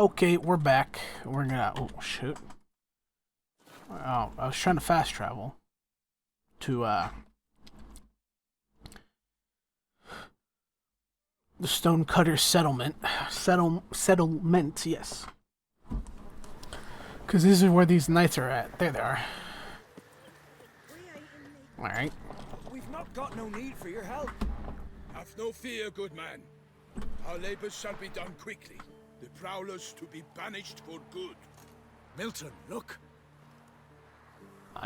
Okay, we're back. We're gonna. Oh shoot! Oh, I was trying to fast travel to the Stonecutter settlement. Settlement, yes. Because this is where these knights are at. There they are. All right. We've not got no need for your help. Have no fear, good man. Our labors shall be done quickly. The prowlers to be banished for good. Milton, look.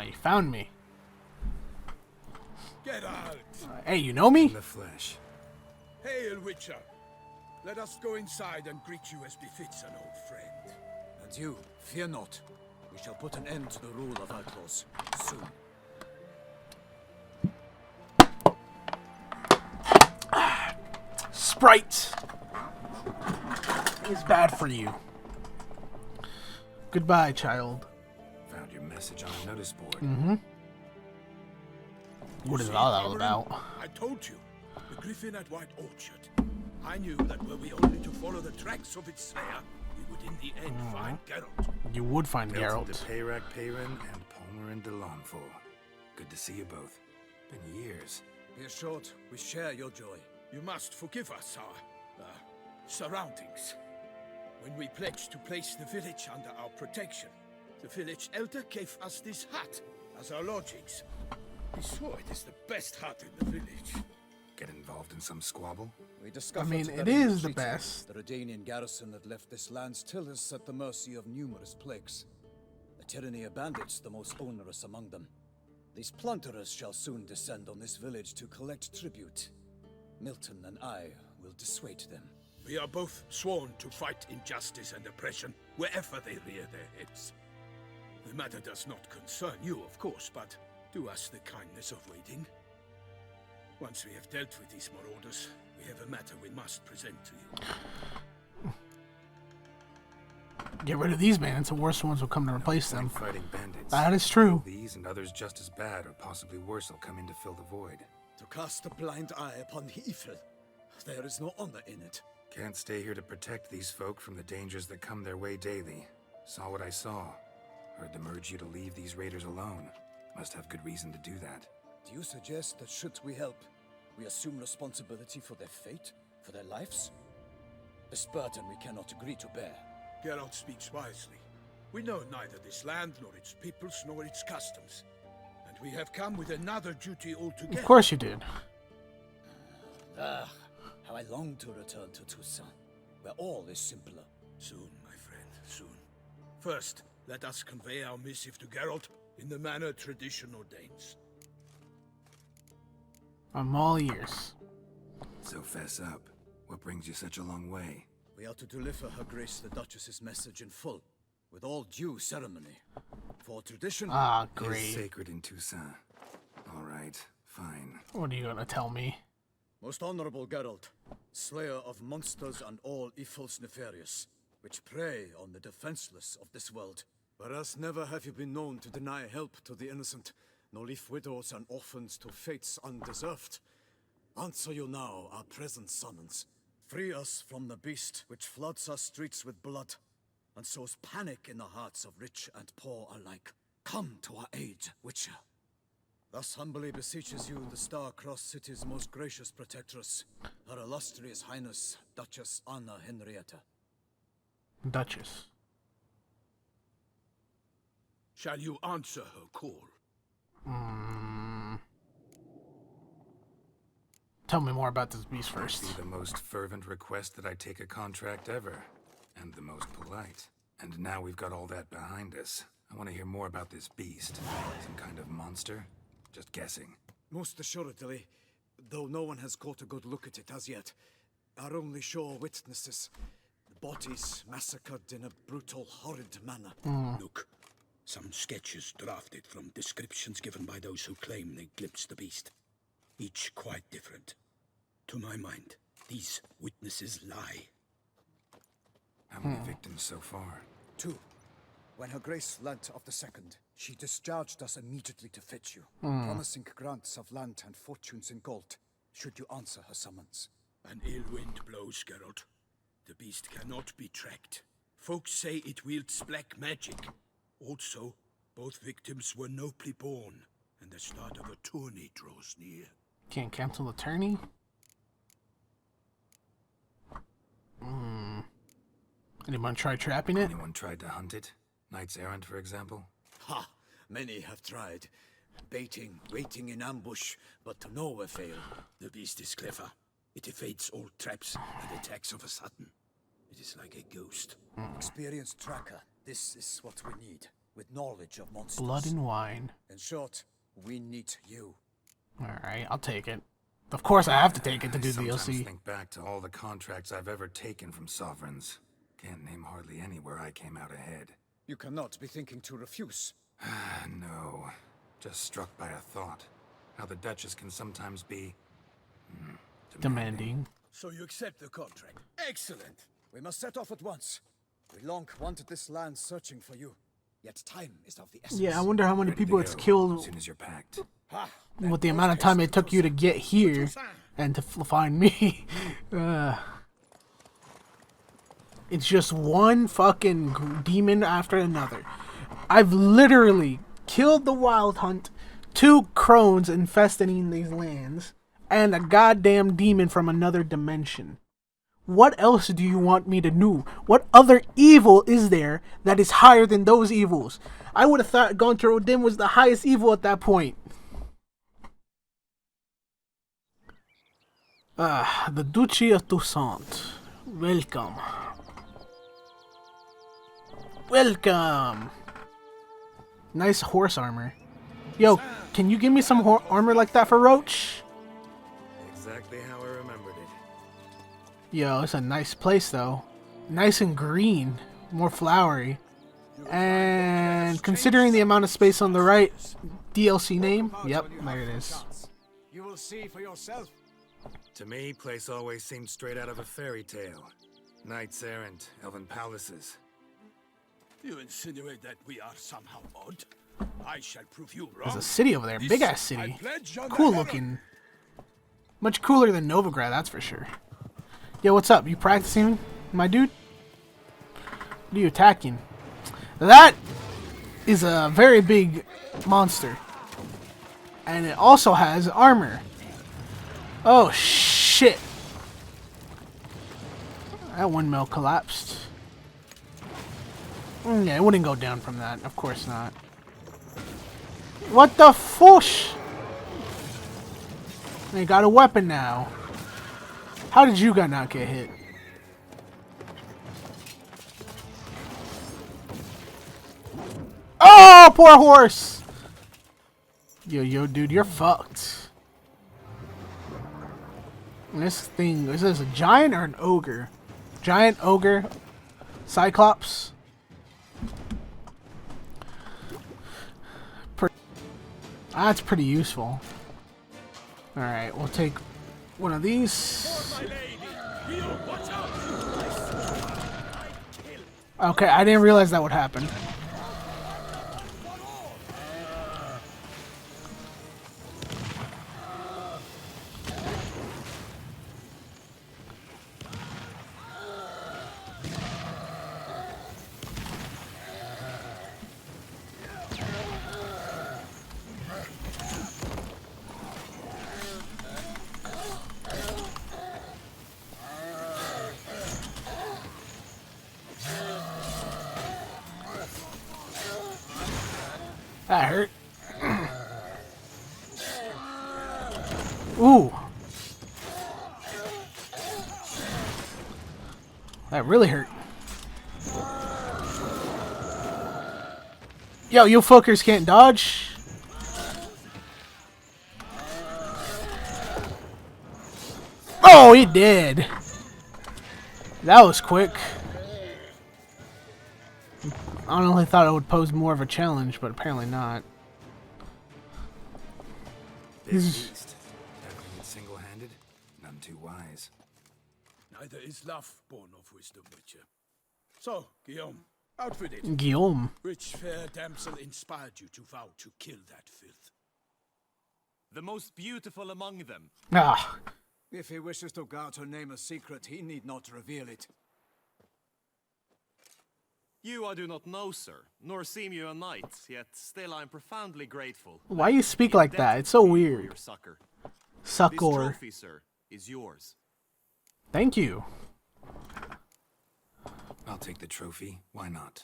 You found me. Get out! Hey, you know me? In the flesh. Hail, Witcher. Let us go inside and greet you as befits an old friend. And you, fear not. We shall put an end to the rule of outlaws soon. Sprite is bad for you. Goodbye, child. Found your message on a notice board. Mm-hmm. What is all that about? I told you. The griffin at White Orchard. I knew that were we only to follow the tracks of its slayer, we would in the end find Geralt. You would find Milton Geralt. de Peyrac Peyrin and Palmer de Lawnful. Good to see you both. Been years. Be assured, we share your joy. You must forgive us our surroundings. When we pledged to place the village under our protection, the village elder gave us this hut as our lodgings. Be sure it is the best hut in the village. Get involved in some squabble? We discovered I mean, that it in is the treaty, best. The Redanian garrison that left this land still is at the mercy of numerous plagues. The tyranny of bandits, the most onerous among them. These plunderers shall soon descend on this village to collect tribute. Milton and I will dissuade them. We are both sworn to fight injustice and oppression wherever they rear their heads. The matter does not concern you, of course, but do us the kindness of waiting. Once we have dealt with these marauders, we have a matter we must present to you. Get rid of these bandits, the worst ones will come to replace them. Fighting bandits. That is true. These and others just as bad, or possibly worse, will come in to fill the void. To cast a blind eye upon the evil, there is no honor in it. Can't stay here to protect these folk from the dangers that come their way daily. Saw what I saw. Heard them urge you to leave these raiders alone. Must have good reason to do that. Do you suggest that should we help, we assume responsibility for their fate, for their lives? This burden we cannot agree to bear. Geralt speaks wisely. We know neither this land, nor its peoples, nor its customs. And we have come with another duty altogether. Of course you did. Ah, how I long to return to Toussaint, where all is simpler. Soon, my friend, soon. First, let us convey our missive to Geralt in the manner tradition ordains. I'm all ears. So fess up. What brings you such a long way? We are to deliver Her Grace the Duchess's message in full, with all due ceremony. For tradition Ah, Is great. sacred in Toussaint. All right, fine. What are you gonna tell me? Most honorable Geralt, slayer of monsters and all evils nefarious, which prey on the defenseless of this world. Whereas never have you been known to deny help to the innocent, nor leave widows and orphans to fates undeserved. Answer you now our present summons. Free us from the beast which floods our streets with blood, and sows panic in the hearts of rich and poor alike. Come to our aid, Witcher. Thus humbly beseeches you the Star-Crossed City's most gracious protectress, Her Illustrious Highness, Duchess Anna Henrietta. Duchess. Shall you answer her call? Tell me more about this beast Must first. be the most fervent request that I take a contract ever. And the most polite. And now we've got all that behind us. I want to hear more about this beast. Some kind of monster? Just guessing. Most assuredly, though no one has caught a good look at it as yet. Our only sure witnesses. Bodies massacred in a brutal, horrid manner. Look, some sketches drafted from descriptions given by those who claim they glimpsed the beast. Each quite different. To my mind, these witnesses lie. How many victims so far? 2. When Her Grace learnt of the second, she discharged us immediately to fetch you, promising grants of land and fortunes in gold, should you answer her summons. An ill wind blows, Geralt. The beast cannot be tracked. Folks say it wields black magic. Also, both victims were nobly born, and the start of a tourney draws near. Can't cancel the tourney? Anyone try trapping it? Anyone tried to hunt it? Knights errant, for example? Ha! Many have tried. Baiting, waiting in ambush, but to no avail. The beast is clever. It evades all traps and attacks of a sudden. It is like a ghost. Experienced tracker. This is what we need. With knowledge of monsters. Blood and wine. In short, we need you. Alright, I'll take it. Of course I have to take it to do I sometimes DLC. think back to all the contracts I've ever taken from sovereigns. Can't name hardly any where I came out ahead. You cannot be thinking to refuse. No. Just struck by a thought. How the Duchess can sometimes be... Demanding. So you accept the contract. Excellent. We must set off at once. We long wanted this land searching for you. Yet time is of the essence. Yeah, I wonder how many Ready to people it's go, killed as soon as you're packed. with the amount of time it took you to get here and to find me. It's just one fucking demon after another. I've literally killed the Wild Hunt, 2 crones infesting these lands, and a goddamn demon from another dimension. What else do you want me to do? What other evil is there that is higher than those evils? I would have thought Gonter Odin was the highest evil at that point. The Duchy of Toussaint. Welcome. Welcome. Nice horse armor. Yo, can you give me some armor like that for Roach? Exactly how I remembered it. Yo, it's a nice place though. Nice and green. More flowery. And considering the amount of space on the right, DLC name? Yep, there it is. You will see for yourself. To me, place always seemed straight out of a fairy tale. Knights errant, elven palaces. You insinuate that we are somehow odd? I shall prove you wrong. There's a city over there, big ass city. I pledge on the Cool heaven. looking. Much cooler than Novigrad, that's for sure. Yo, what's up? You practicing, my dude? What are you attacking? That is a very big monster. And it also has armor. Oh, shit. That windmill collapsed. Yeah, it wouldn't go down from that. Of course not. What the fush? They got a weapon now. How did you not get hit? Oh, poor horse! Yo, dude, you're fucked. This thing, is this a giant or an ogre? Giant, ogre, cyclops. That's pretty useful. Alright, we'll take one of these. Okay, I didn't realize that would happen. That hurt. Ooh. That really hurt. Yo, you fuckers can't dodge. Oh, he did. That was quick. I honestly thought it would pose more of a challenge, but apparently not. Big beast. Tackling it single-handed? None too wise. Neither is love born of wisdom, Witcher. So, Guillaume, out with it. Guillaume. Which fair damsel inspired you to vow to kill that filth? The most beautiful among them. Ah. If he wishes to guard her name a secret, he need not reveal it. You I do not know, sir, nor seem you a knight, yet still I am profoundly grateful. Why you speak like that? It's so For weird. your succor. This Succor. trophy, sir, is yours. Thank you. I'll take the trophy. Why not?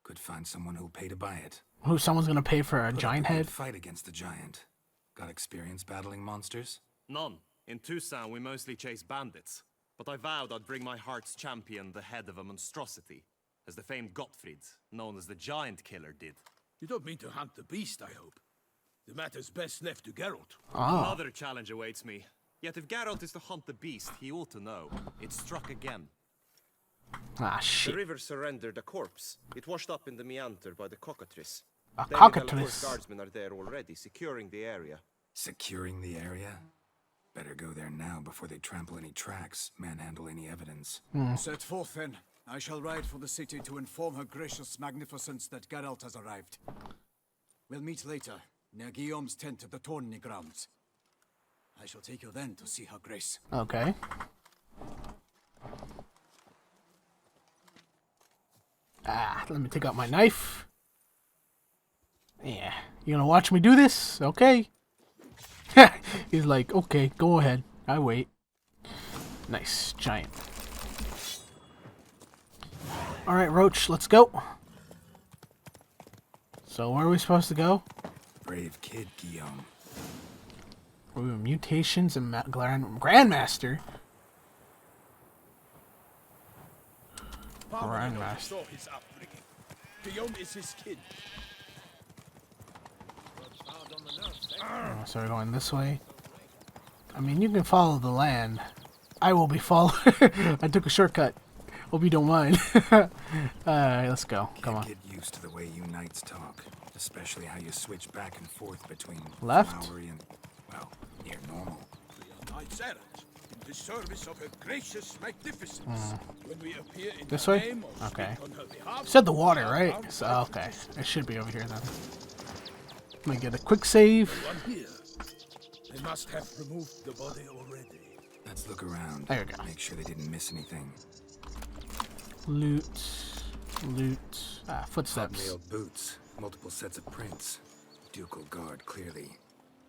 Could find someone who'll pay to buy it. Who? Someone's gonna pay for a Put up giant a good head? fight against the giant. Got experience battling monsters? None. In Tucson we mostly chase bandits. But I vowed I'd bring my heart's champion the head of a monstrosity, as the famed Gottfried, known as the Giant Killer, did. You don't mean to hunt the beast, I hope. The matter's best left to Geralt. Ah. Another challenge awaits me. Yet if Geralt is to hunt the beast, he ought to know. It struck again. Ah, The shit. river surrendered a corpse. It washed up in the meander by the cockatrice. A David cockatrice. Delacour's guardsmen are there already, securing the area. Securing the area? Better go there now before they trample any tracks, manhandle any evidence. Set forth then. I shall ride for the city to inform her gracious magnificence that Geralt has arrived. We'll meet later, near Guillaume's tent at the Tourney grounds. I shall take you then to see her grace. Okay. Ah, let me take out my knife. Yeah. You gonna watch me do this? Okay. He's like, okay, go ahead. I wait. Nice. Giant. Alright, Roach, let's go. So, where are we supposed to go? Brave kid, Guillaume. Ooh, mutations and Grandmaster. Paladin Grandmaster. saw his upbringing. Guillaume is his kid. Oh, so we're going this way. I mean, you can follow the land. I will be following. I took a shortcut. Hope you don't mind. Alright, let's go. Come on. Get used to the way you knights talk, especially how you switch back and forth between Left? flowery and, well, near normal. We are knights errant in the service of her gracious magnificence. When we appear in This her way? name or Okay. speak on her behalf, You said the water, we are right? bound So, by okay. It should be over here then. Let me get a quick save. one here. They must have removed the body already. Let's look around. There we go. Make sure they didn't miss anything. Loot. Loot. Ah, footsteps. Nailed boots, multiple sets of prints. Ducal guard, clearly.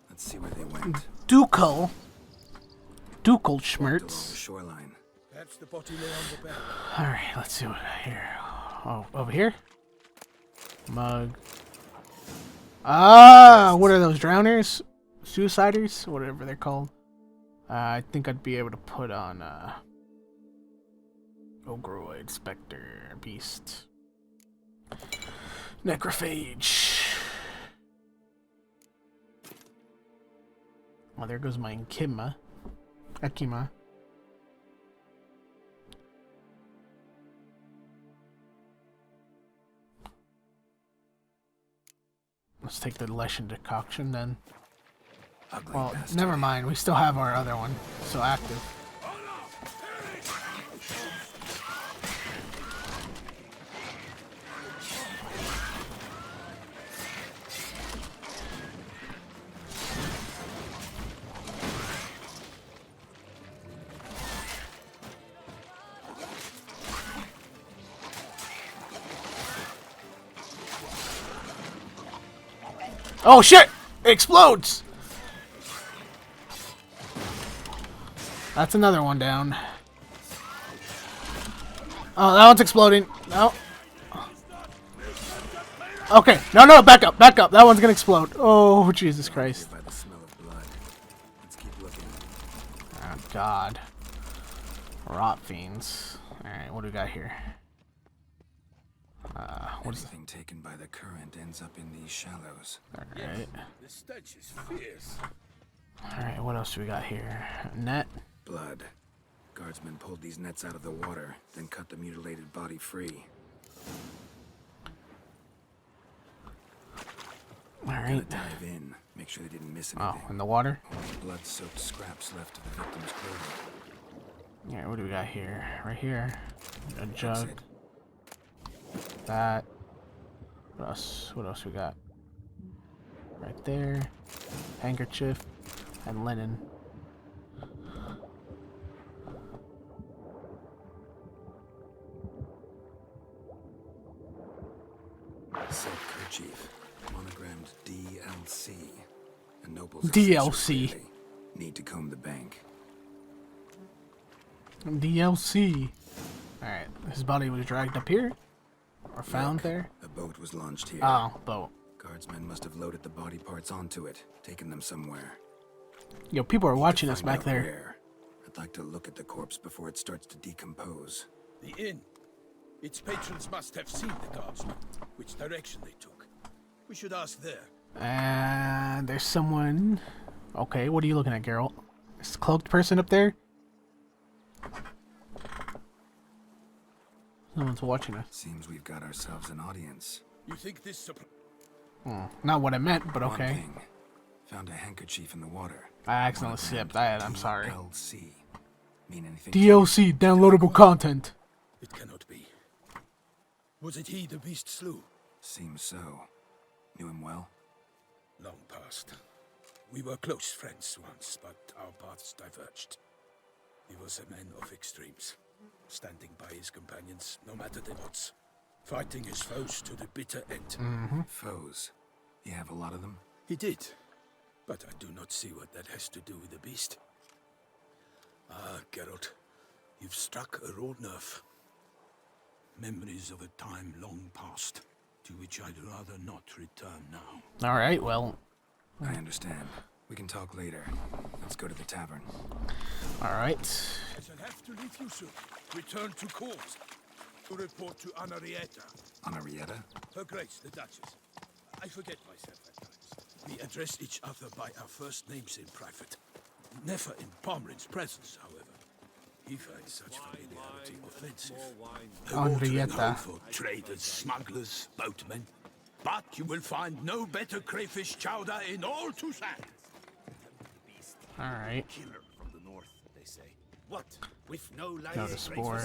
Let's see where they went. Ducal. Ducal Along the schmerz. shoreline. Perhaps the body lay on the bank. Alright, let's see what here. Oh, over here? Mug. Ah, what are those drowners? Suiciders? Whatever they're called. I think I'd be able to put on, Ogroid, Spectre, Beast. Necrophage. Oh, there goes my Ekima. Let's take the Leshen decoction then. Ugly Well, bastard. never mind. We still have our other one. So active. Oh shit! It explodes! That's another one down. Oh, that one's exploding. No. Okay. No, back up, back up. That one's gonna explode. Oh, Jesus Christ. By the smell of blood. Let's keep looking. Oh, God. Rot fiends. Alright, what do we got here? What is Anything taken by the current ends up in these shallows. Alright. The stench is fierce. Alright, what else do we got here? Net. Blood. Guardsmen pulled these nets out of the water, then cut the mutilated body free. Gotta Alright. dive in. Make sure they didn't miss Oh, anything. in the water? Only blood-soaked scraps left of the victim's clothing. Alright, what do we got here? Right here. A jug. Exit. That. What else? What else we got? Right there. Handkerchief. And linen. silk kerchief, monogrammed DLC. A noble's DLC. accessory, really. Need to comb the bank. DLC. Alright, his body was dragged up here? Or found Look, there? a boat was launched here. Oh, boat. Guardsmen must have loaded the body parts onto it, taken them somewhere. Yo, people are Need to watching us find back out there. where. I'd like to look at the corpse before it starts to decompose. The inn. Its patrons must have seen the guardsmen, which direction they took. We should ask there. And there's someone... Okay, what are you looking at, Geralt? This cloaked person up there? Someone's watching us. Seems we've got ourselves an audience. You think this Not what I meant, but One okay. thing. Found a handkerchief in the water. I accidentally sipped. I'm sorry. DLC. Mean anything? DLC, downloadable content. It cannot be. Was it he the beast slew? Seems so. Knew him well? Long past. We were close friends once, but our paths diverged. He was a man of extremes, standing by his companions, no matter the odds. Fighting his foes to the bitter end. Foes. You have a lot of them? He did, but I do not see what that has to do with the beast. Ah, Geralt, you've struck a raw nerve. Memories of a time long past, to which I'd rather not return now. Alright, well... I understand. We can talk later. Let's go to the tavern. Alright. I shall have to leave you soon. Return to court. To report to Anarietta. Anarietta? Her Grace, the Duchess. I forget myself at times. We address each other by our first names in private. Never in Palmerin's presence, however. He finds such familiarity offensive. I won't allow for traders, smugglers, boatmen. But you will find no better crayfish chowder in all Toussaint. Alright. Killer from the north, they say. What? With no life? Another spore.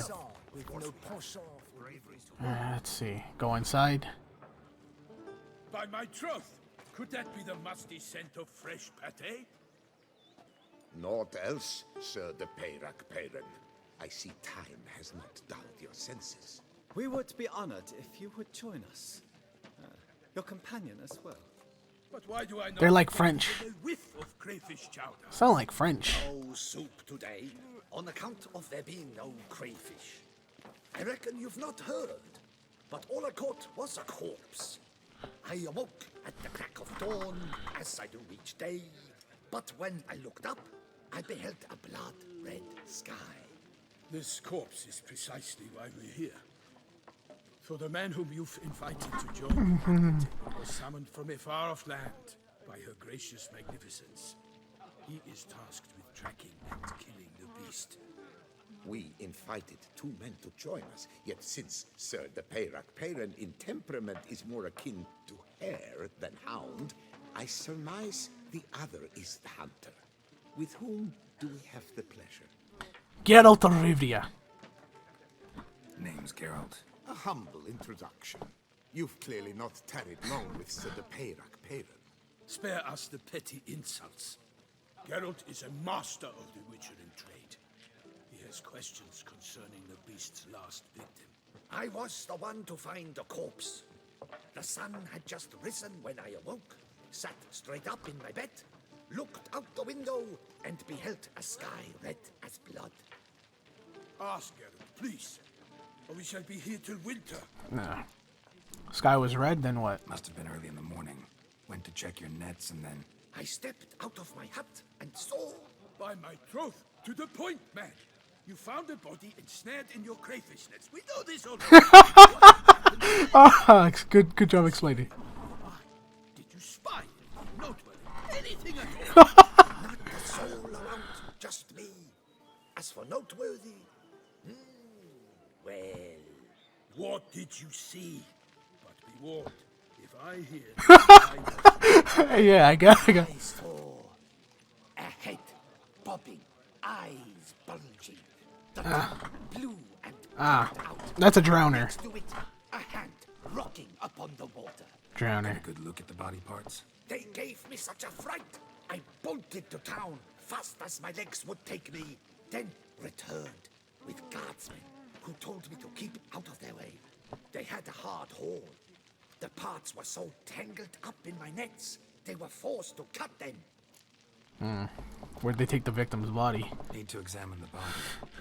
With no penchant for bravery. Let's see. Go inside. By my troth, could that be the musty scent of fresh pate? Naught else, Sir de Peyrac-Peyran. I see time has not dulled your senses. We would be honored if you would join us. Your companion as well. But why do I not They're like French. a whiff of crayfish chowder? Sound like French. No soup today, on account of there being no crayfish. I reckon you've not heard, but all I caught was a corpse. I awoke at the crack of dawn, as I do each day, but when I looked up, I beheld a blood-red sky. This corpse is precisely why we're here. For the man whom you've invited to join was summoned from a far-off land by her gracious magnificence. He is tasked with tracking and killing the beast. We invited 2 men to join us, yet since Sir de Peyrac-Peyran in temperament is more akin to hare than hound, I surmise the other is the hunter. With whom do we have the pleasure? Geralt of Rivia. Name's Geralt. A humble introduction. You've clearly not tarried long with Sir de Peyrac-Peyran. Spare us the petty insults. Geralt is a master of the witchering trade. He has questions concerning the beast's last victim. I was the one to find the corpse. The sun had just risen when I awoke, sat straight up in my bed, looked out the window, and beheld a sky red as blood. Ask Geralt, please, or we shall be here till winter. Nah. Sky was red, then what? Must have been early in the morning. Went to check your nets and then... I stepped out of my hut and saw... By my troth, to the point, man. You found a body ensnared in your crayfish nets. We know this already. Ah, good job explaining. Did you spy? Noteworthy? Anything at all? Not a soul around, just me. As for noteworthy... well... What did you see? But be warned, if I hear... I Yeah, I got. I saw a head bobbing, eyes bulging, the tongue blue and out. That's a drowner. Next to it, a hand rocking upon the water. Drowner. Good look at the body parts. They gave me such a fright. I bolted to town fast as my legs would take me, then returned with guardsmen who told me to keep out of their way. They had a hard haul. The parts were so tangled up in my nets, they were forced to cut them. Where'd they take the victim's body? Need to examine the body.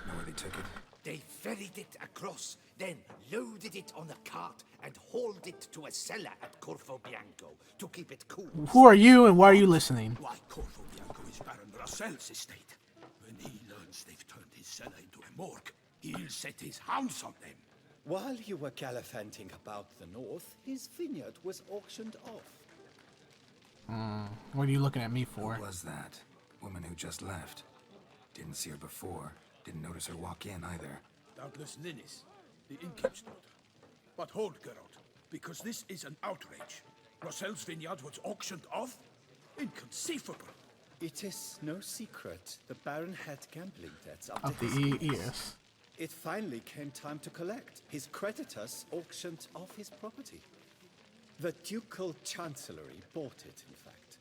Know where they took it? They ferried it across, then loaded it on a cart and hauled it to a cellar at Corvo Bianco to keep it cool. Who are you and why are you listening? Why, Corvo Bianco is Baron Russell's estate. When he learns they've turned his cellar into a morgue, he'll set his hounds on them. While you were gallivanting about the north, his vineyard was auctioned off. What are you looking at me for? Who was that? Woman who just left. Didn't see her before. Didn't notice her walk in either. Doubtless Ninnis, the innkeep's daughter. But hold, Geralt, because this is an outrage. Russell's vineyard was auctioned off? Inconceivable. It is no secret the Baron had gambling debts up Up to the his ears. ears. It finally came time to collect. His creditors auctioned off his property. The Ducal Chancellery bought it, in fact.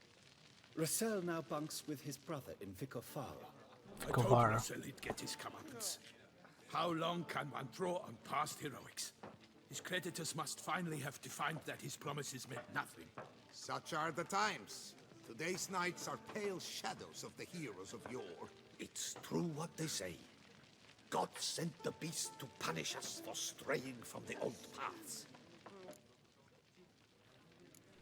Russell now bunks with his brother in Vicofaro. I told Kovara. Russell he'd get his comeuppance. How long can one draw on past heroics? His creditors must finally have defined that his promises meant nothing. Such are the times. Today's knights are pale shadows of the heroes of yore. It's true what they say. God sent the beast to punish us for straying from the old paths.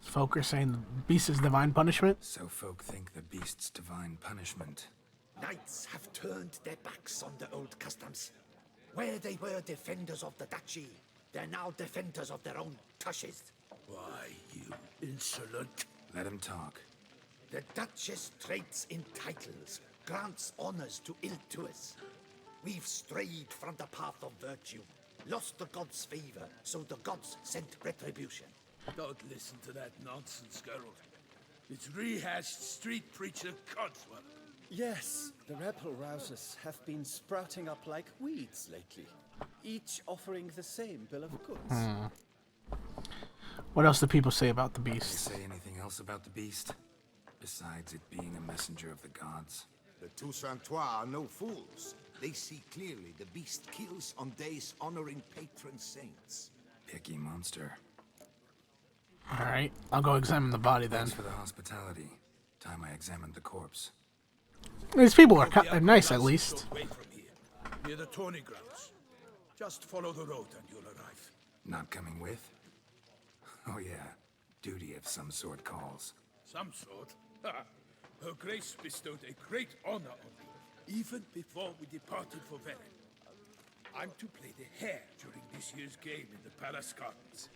Folk are saying the beast is divine punishment. So folk think the beast's divine punishment. Knights have turned their backs on the old customs. Where they were defenders of the duchy, they're now defenders of their own tushes. Why, you insolent... Let him talk. The Duchess trades in titles, grants honors to ill-doers. We've strayed from the path of virtue, lost the gods' favor, so the gods sent retribution. Don't listen to that nonsense, Geralt. It's rehashed street preacher codswallop. Yes, the rebel rousers have been sprouting up like weeds lately, each offering the same bill of goods. What else do people say about the They beast? say anything else about the beast? Besides it being a messenger of the gods? The Toussaintois are no fools. They see clearly the beast kills on days honoring patron saints. Picky monster. Alright, I'll go examine the body then. Thanks for the hospitality. Time I examined the corpse. These people are Bianco nice at lies least. a short way from here, near the tourney grounds. Just follow the road and you'll arrive. Not coming with? Oh yeah, duty of some sort calls. Some sort. Ha! Her Grace bestowed a great honor on me, even before we departed for Velen. I'm to play the hare during this year's game in the palace gardens.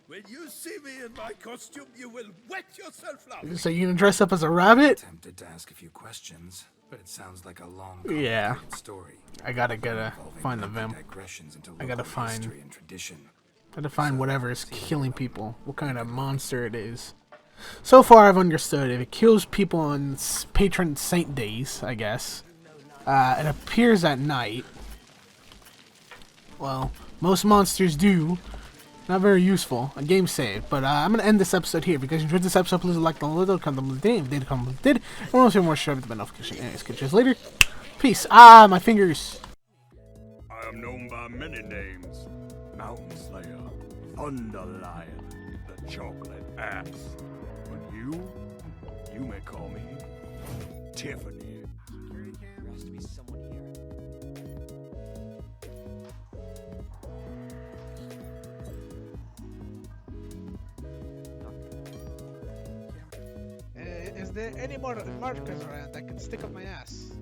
When you see me in my costume, you will wet yourself laughing. So you gonna dress up as a rabbit? Tempted to ask a few questions, but it sounds like a long, Yeah. complicated story. I gotta involving find the lengthy vimp. digressions into I gotta local find- history and tradition. Gotta find whatever is killing people. What kind of monster it is. So far I've understood if it kills people on patron saint days, I guess. It appears at night. Well, most monsters do. Not very useful. A game save. But I'm going to end this episode here. Because you enjoyed this episode, please like the little comment if they did. And we'll see more share with the notification. Anyways, catch you guys later. Peace. My fingers. I am known by many names. Mountain Slayer, Thunder Lion, the Chocolate Axe. But you may call me Tiffany. There has to be someone here. Is there any more markers around I can stick up my ass?